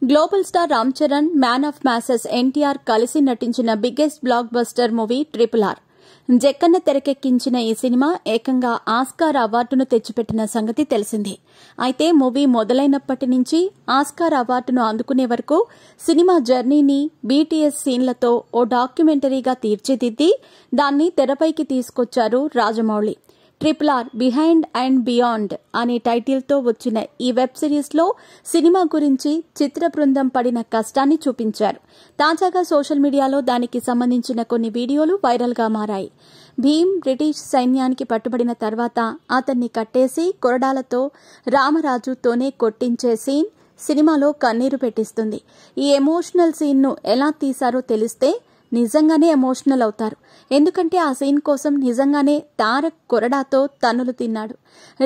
Global star Ram Charan, man of masses NTR కలిసి నటించిన biggest block buster movie RRR. Jakkanna తెరకెక్కించిన ఈ సినిమా ఏకంగా ఆస్కార్ అవార్డును తెచ్చిపెట్టిన సంగతి తెలిసిందే. అయితే మూవీ మొదలైనప్పటి నుంచి ఆస్కార్ అవార్డును అందుకునే వరకు సినిమా జర్నీని బీటీఎస్ సీన్లతో ఓ డాక్యుమెంటరీగా తీర్చిదిద్ది దాన్ని తెరపైకి తీసుకొచ్చారు Rajamouli. RRR behind and beyond అనే టైటిల్తో వచ్చిన ఈ వెబ్ సిరీస్లో సినిమా గురించి చిత్ర బృందం పడిన కష్టాన్ని చూపించారు. తాజాగా సోషల్ మీడియాలో దానికి సంబంధించిన కొన్ని వీడియోలు వైరల్గా మారాయి. భీమ్ బ్రిటిష్ సైన్యానికి పట్టుబడిన తర్వాత అతన్ని కట్టేసి కొరడాలతో రామరాజుతోనే కొట్టించే సీన్ సినిమాలో కన్నీరు పెట్టిస్తుంది. ఈ ఎమోషనల్ సీన్ను ఎలా తీశారో తెలిస్తే నిజంగానే ఎమోషనల్ అవుతారు. ఎందుకంటే ఆ సీన్ కోసం నిజంగానే తారక్ కొరడాతో తన్నులు తిన్నాడు.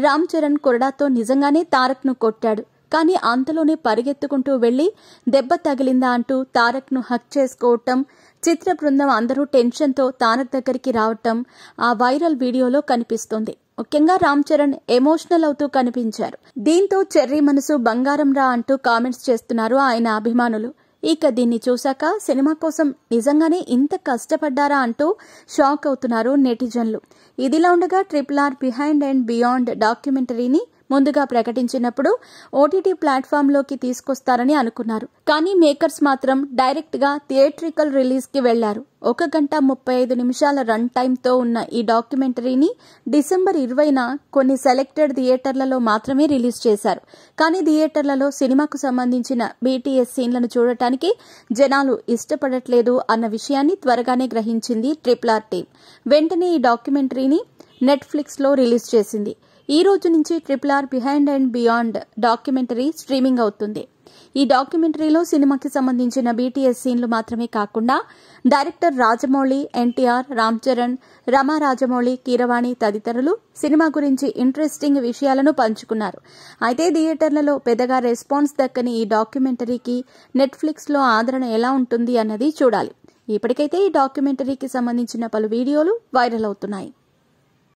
రామ్ చరణ్ కొరడాతో నిజంగానే తారక్ను కొట్టాడు. కానీ అంతలోనే పరిగెత్తుకుంటూ వెళ్లి దెబ్బ తగిలిందా అంటూ తారక్ను హక్ చేసుకోవటం, చిత్ర బృందం అందరూ టెన్షన్తో తారక్ దగ్గరికి రావటం ఆ వైరల్ వీడియోలో కనిపిస్తోంది. ముఖ్యంగా రామ్ చరణ్ ఎమోషనల్ అవుతూ కనిపించారు. దీంతో చెర్రీ మనసు బంగారం రా అంటూ కామెంట్స్ చేస్తున్నారు ఆయన అభిమానులు. ఇక దీన్ని చూశాక సినిమా కోసం నిజంగానే ఇంత కష్టపడ్డారా అంటూ షాక్ అవుతున్నారు నెటిజన్లు. ఇదిలా ఉండగా RRR బిహైండ్ అండ్ బియాండ్ డాక్యుమెంటరీని ముందుగా ప్రకటించినప్పుడు ఓటీటీ ప్లాట్ఫామ్లోకి తీసుకొస్తారని అనుకున్నారు. కానీ మేకర్స్ మాత్రం డైరెక్ట్ గా థియేట్రికల్ రిలీజ్ కి వెళ్లారు. 1 గంట 35 నిమిషాల రన్ టైంతో ఉన్న ఈ డాక్యుమెంటరీని డిసెంబర్ 20న కొన్ని సెలెక్టెడ్ థియేటర్లలో మాత్రమే రిలీజ్ చేశారు. కానీ థియేటర్లలో సినిమాకు సంబంధించిన బీటీఎస్ సీన్లను చూడటానికి జనాలు ఇష్టపడట్లేదు అన్న విషయాన్ని త్వరగానే గ్రహించింది RRR టీం. వెంటనే ఈ డాక్యుమెంటరీని నెట్ఫ్లిక్స్ లో రిలీజ్ చేసింది. ఈ రోజు నుంచి RRR behind and beyond documentary streaming అవుతుంది. ఈ డాక్యుమెంటరీలో సినిమాకి సంబంధించిన బీటీఎస్ సీన్లు మాత్రమే కాకుండా డైరెక్టర్ రాజమౌళి, ఎన్టీఆర్, రామ్ చరణ్, రమా రాజమౌళి, కీరవాణి తదితరులు సినిమా గురించి ఇంట్రెస్టింగ్ విషయాలను పంచుకున్నారు. అయితే థియేటర్లలో పెద్దగా రెస్పాన్స్ దక్కని ఈ డాక్యుమెంటరీకి నెట్ఫ్లిక్స్లో ఆదరణ ఎలా ఉంటుంది అన్నది చూడాలి. ఇప్పటికైతే ఈ డాక్యుమెంటరీకి సంబంధించిన పలు వీడియోలు వైరల్ అవుతున్నాయి.